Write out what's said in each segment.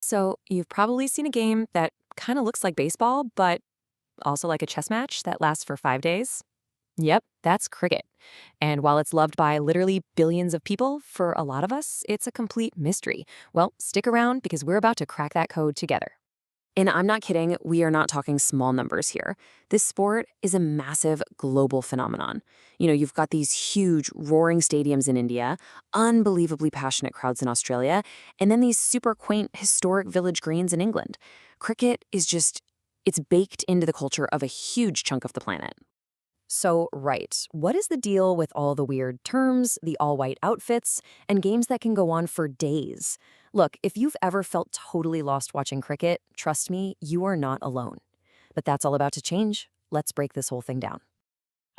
So, you've probably seen a game that kind of looks like baseball, but also like a chess match that lasts for 5 days. Yep, that's cricket. And while it's loved by literally billions of people, for a lot of us, it's a complete mystery. Well, stick around because we're about to crack that code together. And I'm not kidding, we are not talking small numbers here. This sport is a massive global phenomenon. You've got these huge, roaring stadiums in India, unbelievably passionate crowds in Australia, and then these super quaint, historic village greens in England. Cricket is just, it's baked into the culture of a huge chunk of the planet. So, right, what is the deal with all the weird terms, the all white outfits, and games that can go on for days? Look, if you've ever felt totally lost watching cricket, trust me, you are not alone. But that's all about to change. Let's break this whole thing down.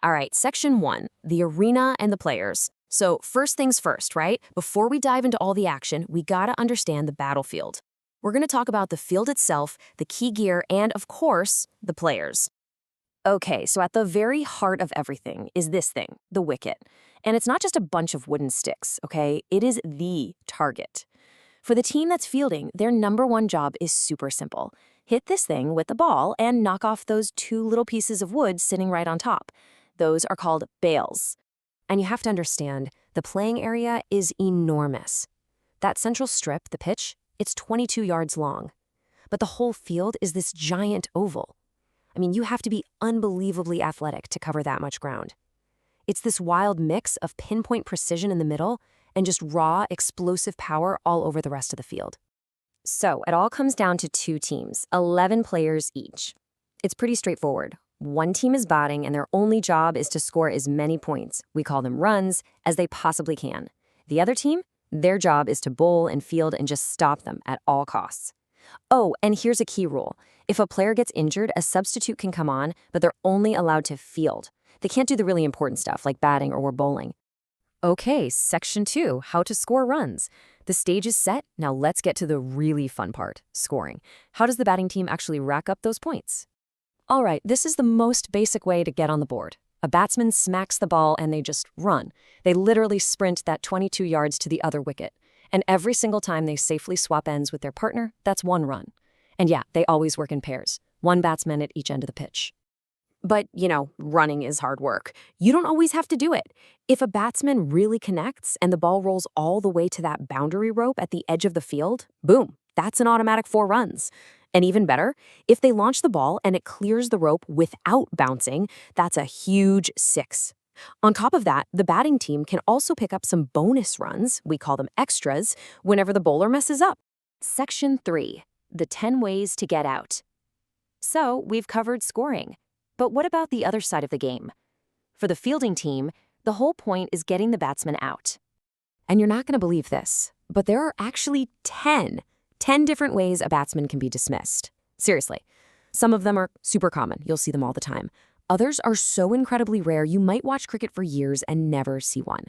All right, section one, the arena and the players. So, first things first, right? Before we dive into all the action, we gotta understand the battlefield. We're gonna talk about the field itself, the key gear, and of course, the players. Okay, so at the very heart of everything is this thing, the wicket. And it's not just a bunch of wooden sticks, okay? It is the target. For the team that's fielding, their number one job is super simple. Hit this thing with the ball and knock off those two little pieces of wood sitting right on top. Those are called bails. And you have to understand, the playing area is enormous. That central strip, the pitch, it's 22 yards long. But the whole field is this giant oval. I mean, you have to be unbelievably athletic to cover that much ground. It's this wild mix of pinpoint precision in the middle and just raw, explosive power all over the rest of the field. So it all comes down to two teams, 11 players each. It's pretty straightforward. One team is batting, and their only job is to score as many points, we call them runs, as they possibly can. The other team, their job is to bowl and field and just stop them at all costs. Oh, and here's a key rule. If a player gets injured, a substitute can come on, but they're only allowed to field. They can't do the really important stuff like batting or bowling. Okay, section two, how to score runs. The stage is set, now let's get to the really fun part, scoring. How does the batting team actually rack up those points? All right, this is the most basic way to get on the board. A batsman smacks the ball and they just run. They literally sprint that 22 yards to the other wicket. And every single time they safely swap ends with their partner, that's one run. And yeah, they always work in pairs, one batsman at each end of the pitch. But, running is hard work. You don't always have to do it. If a batsman really connects and the ball rolls all the way to that boundary rope at the edge of the field, boom, that's an automatic 4 runs. And even better, if they launch the ball and it clears the rope without bouncing, that's a huge 6. On top of that, the batting team can also pick up some bonus runs, we call them extras, whenever the bowler messes up. Section 3, the 10 ways to get out. So, we've covered scoring. But what about the other side of the game? For the fielding team, the whole point is getting the batsman out. And you're not going to believe this, but there are actually 10 different ways a batsman can be dismissed. Seriously. Some of them are super common. You'll see them all the time. Others are so incredibly rare, you might watch cricket for years and never see one.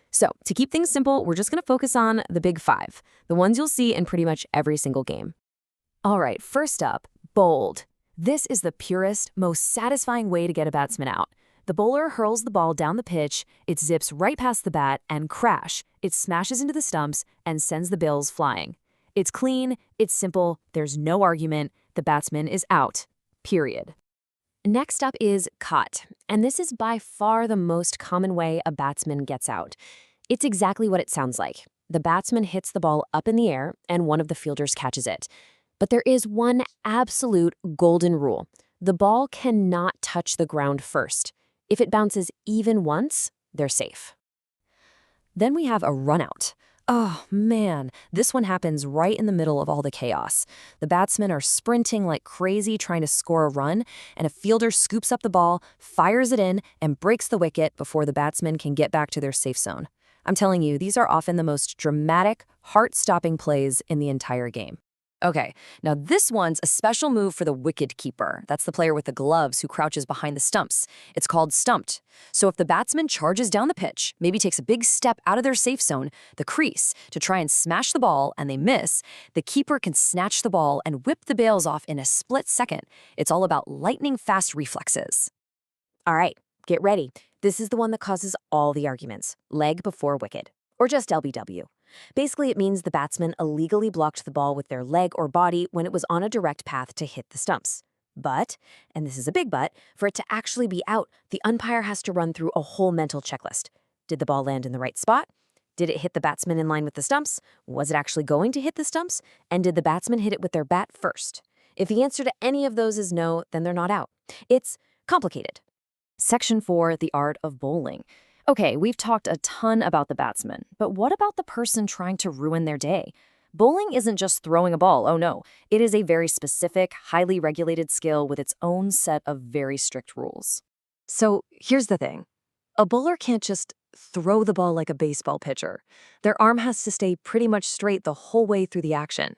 So, to keep things simple, we're just going to focus on the big 5, the ones you'll see in pretty much every single game. All right, first up, bowled. This is the purest, most satisfying way to get a batsman out. The bowler hurls the ball down the pitch, it zips right past the bat, and crash, it smashes into the stumps and sends the bills flying. It's clean, it's simple, there's no argument, the batsman is out. Period. Next up is caught, and this is by far the most common way a batsman gets out. It's exactly what it sounds like. The batsman hits the ball up in the air, and one of the fielders catches it. But there is one absolute golden rule. The ball cannot touch the ground first. If it bounces even once, they're safe. Then we have a runout. Oh man, this one happens right in the middle of all the chaos. The batsmen are sprinting like crazy trying to score a run, and a fielder scoops up the ball, fires it in, and breaks the wicket before the batsmen can get back to their safe zone. I'm telling you, these are often the most dramatic, heart-stopping plays in the entire game. Okay, now this one's a special move for the wicket keeper. That's the player with the gloves who crouches behind the stumps. It's called stumped. So if the batsman charges down the pitch, maybe takes a big step out of their safe zone, the crease, to try and smash the ball and they miss, the keeper can snatch the ball and whip the bails off in a split second. It's all about lightning-fast reflexes. All right, get ready. This is the one that causes all the arguments. Leg before wicket, or just LBW. Basically, it means the batsman illegally blocked the ball with their leg or body when it was on a direct path to hit the stumps. But, and this is a big but, for it to actually be out, the umpire has to run through a whole mental checklist. Did the ball land in the right spot? Did it hit the batsman in line with the stumps? Was it actually going to hit the stumps? And did the batsman hit it with their bat first? If the answer to any of those is no, then they're not out. It's complicated. Section 4, the art of bowling. Okay, we've talked a ton about the batsman, but what about the person trying to ruin their day? Bowling isn't just throwing a ball, oh no. It is a very specific, highly regulated skill with its own set of very strict rules. So here's the thing. A bowler can't just throw the ball like a baseball pitcher. Their arm has to stay pretty much straight the whole way through the action.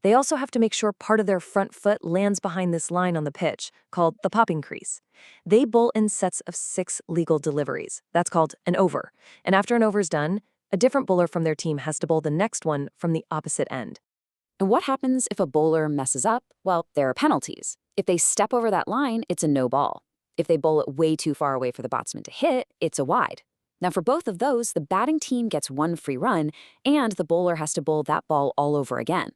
They also have to make sure part of their front foot lands behind this line on the pitch, called the popping crease. They bowl in sets of 6 legal deliveries. That's called an over. And after an over's done, a different bowler from their team has to bowl the next one from the opposite end. And what happens if a bowler messes up? Well, there are penalties. If they step over that line, it's a no ball. If they bowl it way too far away for the batsman to hit, it's a wide. Now, for both of those, the batting team gets 1 free run, and the bowler has to bowl that ball all over again.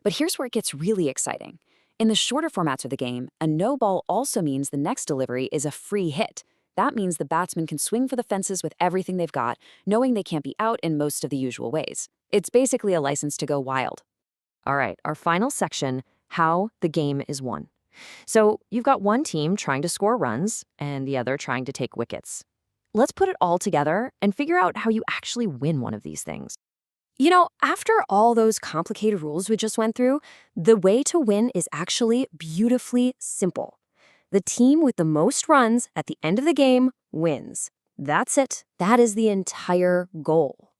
But here's where it gets really exciting. In the shorter formats of the game, a no ball also means the next delivery is a free hit. That means the batsman can swing for the fences with everything they've got, knowing they can't be out in most of the usual ways. It's basically a license to go wild. All right, our final section, how the game is won. So you've got one team trying to score runs and the other trying to take wickets. Let's put it all together and figure out how you actually win one of these things. You know, after all those complicated rules we just went through, the way to win is actually beautifully simple. The team with the most runs at the end of the game wins. That's it. That is the entire goal.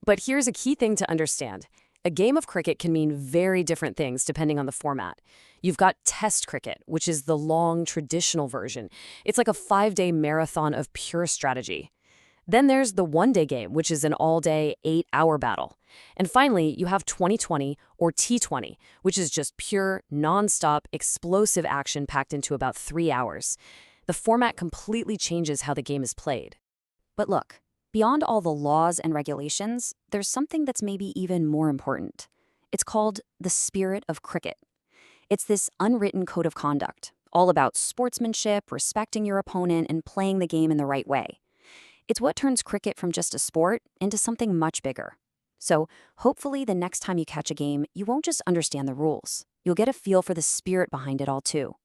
But here's a key thing to understand. A game of cricket can mean very different things depending on the format. You've got Test cricket, which is the long, traditional version. It's like a 5-day marathon of pure strategy. Then there's the one-day game, which is an all-day, 8-hour battle. And finally, you have 2020 or T20, which is just pure, non-stop, explosive action packed into about 3 hours. The format completely changes how the game is played. But look, beyond all the laws and regulations, there's something that's maybe even more important. It's called the spirit of cricket. It's this unwritten code of conduct, all about sportsmanship, respecting your opponent, and playing the game in the right way. It's what turns cricket from just a sport into something much bigger. So hopefully the next time you catch a game, you won't just understand the rules. You'll get a feel for the spirit behind it all too.